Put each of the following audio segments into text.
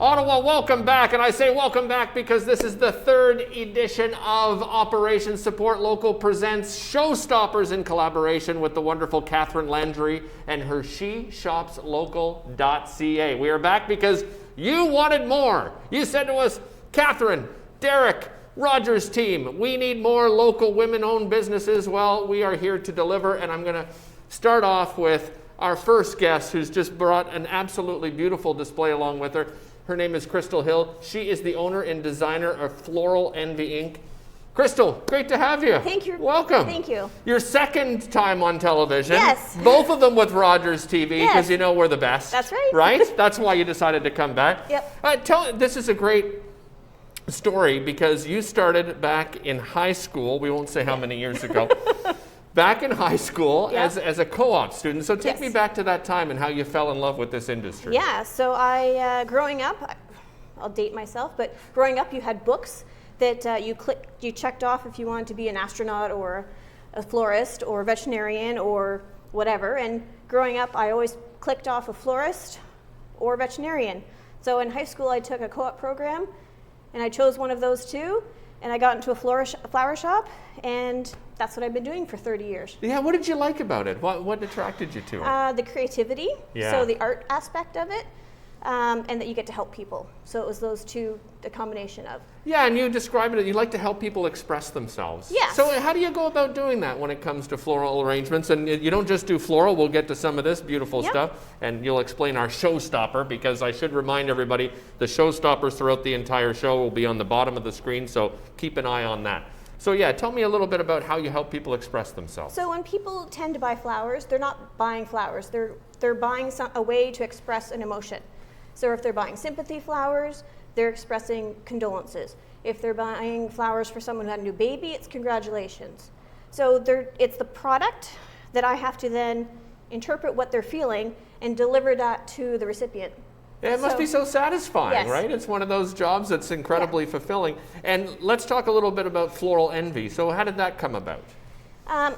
Ottawa, welcome back. And I say welcome back because this is the third edition of Operation Support Local presents Showstoppers in collaboration with the wonderful Catherine Landry and her SheShopsLocal.ca. We are back because you wanted more. You said to us, Catherine, Derek, Roger's team, we need more local women-owned businesses. Well, we are here to deliver, and I'm going to start off with our first guest who's just brought an absolutely beautiful display along with her. Her name is Crystal Hill. She is the owner and designer of Floral Envy, Inc. Crystal, great to have you. Thank you. Welcome. Thank you. Your second time on television. Yes. Both of them with Rogers TV because Yes. you know we're the best. That's right. Right? That's why you decided to come back. Yep. This is a great story because you started back in high school. We won't say how many years ago. Back in high school Yep. as a co-op student. So take Yes. me back to that time and how you fell in love with this industry. Yeah, so growing up, I'll date myself, but growing up you had books that you checked off if you wanted to be an astronaut or a florist or a veterinarian or whatever. And growing up, I always clicked off a florist or veterinarian. So in high school, I took a co-op program and I chose one of those two. And I got into a flower shop, and that's what I've been doing for 30 years. Yeah, what did you like about it? What attracted you to it? The creativity, so the art aspect of it, and that you get to help people. So it was those two, the combination of. Yeah, and you described it, you like to help people express themselves. Yes. So how do you go about doing that when it comes to floral arrangements? And you don't just do floral, we'll get to some of this beautiful Yep. stuff, and you'll explain our showstopper, because I should remind everybody, the showstoppers throughout the entire show will be on the bottom of the screen, so keep an eye on that. So yeah, tell me a little bit about how you help people express themselves. So when people tend to buy flowers, they're not buying flowers. They're buying a way to express an emotion. So if they're buying sympathy flowers, they're expressing condolences. If they're buying flowers for someone who had a new baby, it's congratulations. So it's the product that I have to then interpret what they're feeling and deliver that to the recipient. Yeah, it must be so satisfying, Yes. right? It's one of those jobs that's incredibly fulfilling. And let's talk a little bit about Floral Envy. So how did that come about?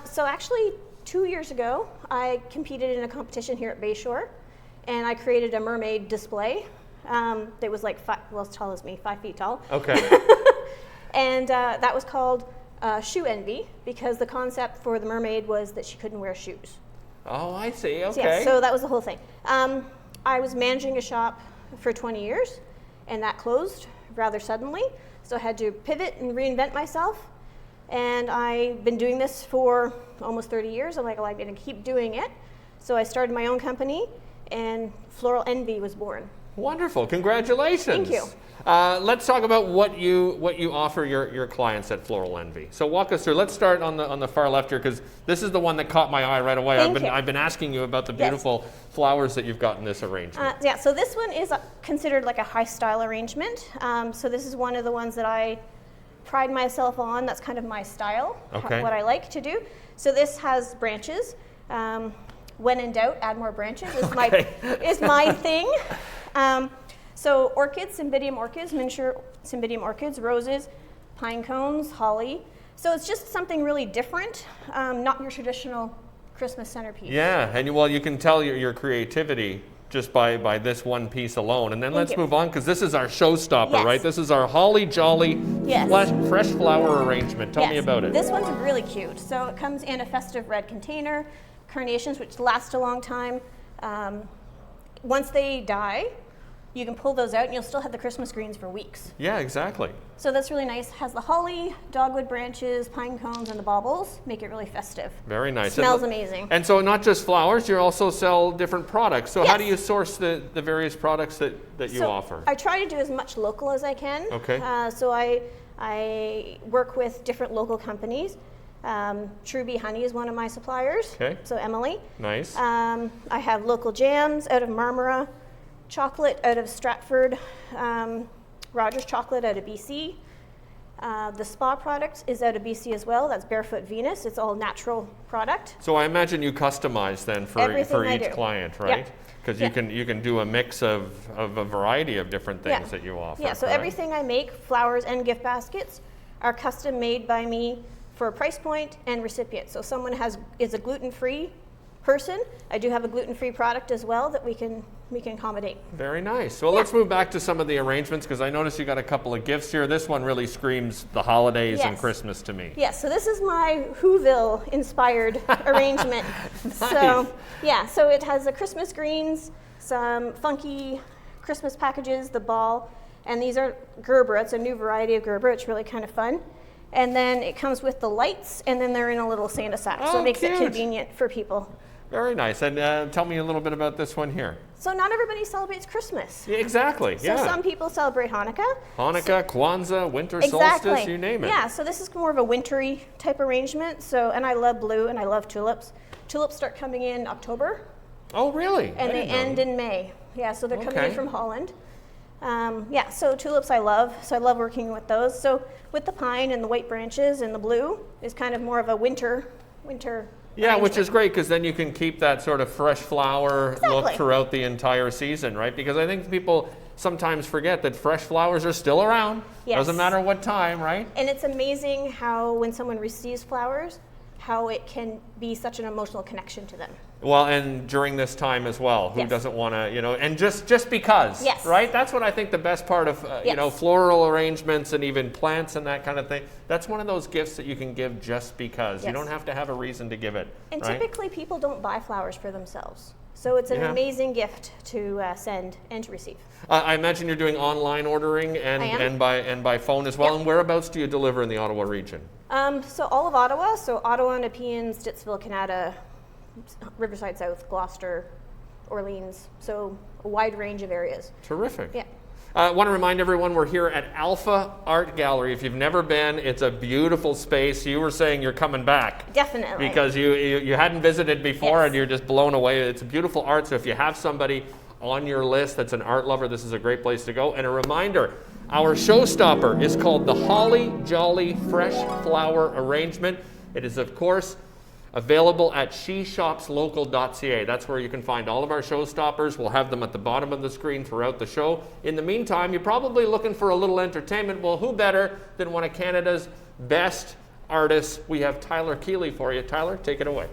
So actually, 2 years ago, I competed in a competition here at Bayshore, and I created a mermaid display that was like as tall as me, 5 feet tall. Okay. And that was called Shoe Envy, because the concept for the mermaid was that she couldn't wear shoes. Oh, I see. Okay. So, yeah, so that was the whole thing. I was managing a shop for 20 years, and that closed rather suddenly. So I had to pivot and reinvent myself. And I've been doing this for almost 30 years. I'm like, well, I'm going to keep doing it. So I started my own company, and Floral Envy was born. Wonderful. Congratulations. Thank you. Let's talk about what you offer your clients at Floral Envy. So walk us through. Let's start on the far left here, because this is the one that caught my eye right away. I've been asking you about the beautiful flowers that you've got in this arrangement. Yeah, so this one is considered like a high style arrangement. So this is one of the ones that I pride myself on. That's kind of my style, Okay. what I like to do. So this has branches. When in doubt, add more branches is my thing. So orchids, cymbidium orchids, miniature cymbidium orchids, roses, pine cones, holly. So it's just something really different, not your traditional Christmas centerpiece. Yeah, and you can tell your creativity just by this one piece alone. And then let's move on, because this is our showstopper, Yes. right? This is our holly jolly Yes. fresh flower arrangement. Tell me about it. This one's really cute. So it comes in a festive red container, carnations, which last a long time. Once they die, you can pull those out and you'll still have the Christmas greens for weeks. Yeah, exactly. So that's really nice. Has the holly, dogwood branches, pine cones, and the baubles. Make it really festive. Very nice. Smells amazing. And so not just flowers, you also sell different products. So how Yes. do you source the various products that you offer? I try to do as much local as I can. Okay. So I work with different local companies. True Bee Honey is one of my suppliers. Okay. So Emily. Nice. I have local jams out of Marmora, chocolate out of Stratford, Rogers chocolate out of BC. The spa product is out of BC as well. That's Barefoot Venus. It's all natural product. So I imagine you customize then for each client, right? Because you can do a mix of a variety of different things that you offer. Yeah, so everything I make, flowers and gift baskets, are custom made by me for price point and recipient. So someone is a gluten-free person. I do have a gluten-free product as well that we can accommodate. Very nice. Well, let's move back to some of the arrangements because I noticed you got a couple of gifts here. This one really screams the holidays and Christmas to me. Yes, so this is my Whoville-inspired arrangement. Nice. So, yeah, so it has the Christmas greens, some funky Christmas packages, the ball, and these are Gerber. It's a new variety of Gerber. It's really kind of fun. And then it comes with the lights, and then they're in a little Santa sack, so it makes it convenient for people. Very nice. And tell me a little bit about this one here. So not everybody celebrates Christmas. Yeah, exactly. So some people celebrate Hanukkah. Kwanzaa, winter solstice, you name it. Yeah, so this is more of a wintry type arrangement. So, and I love blue and I love tulips. Tulips start coming in October. Oh, really? And they end in May. Yeah, so they're coming in from Holland. Yeah, so tulips I love. So I love working with those. So with the pine and the white branches and the blue is kind of more of a winter. Yeah, which is great because then you can keep that sort of fresh flower look throughout the entire season, right? Because I think people sometimes forget that fresh flowers are still around. Yes. Doesn't matter what time, right? And it's amazing how when someone receives flowers, how it can be such an emotional connection to them. Well, and during this time as well, who doesn't want to, and just because, right? That's what I think the best part of, floral arrangements and even plants and that kind of thing. That's one of those gifts that you can give just because. You don't have to have a reason to give it. And typically people don't buy flowers for themselves. So it's an amazing gift to send and to receive. I imagine you're doing online ordering and by phone as well. Yep. And whereabouts do you deliver in the Ottawa region? So all of Ottawa, so Ottawa, Nepean, Stittsville, Canada, Riverside South, Gloucester, Orleans, so a wide range of areas. Terrific. Yeah. I want to remind everyone we're here at Alpha Art Gallery. If you've never been, it's a beautiful space. You were saying you're coming back. Definitely. Because you hadn't visited before and you're just blown away. It's beautiful art, so if you have somebody on your list that's an art lover, this is a great place to go. And a reminder, our showstopper is called the Holly Jolly Fresh Flower Arrangement. It is, of course, available at SheShopsLocal.ca. That's where you can find all of our showstoppers. We'll have them at the bottom of the screen throughout the show. In the meantime, you're probably looking for a little entertainment. Well, who better than one of Canada's best artists? We have Tyler Keeley for you. Tyler, take it away.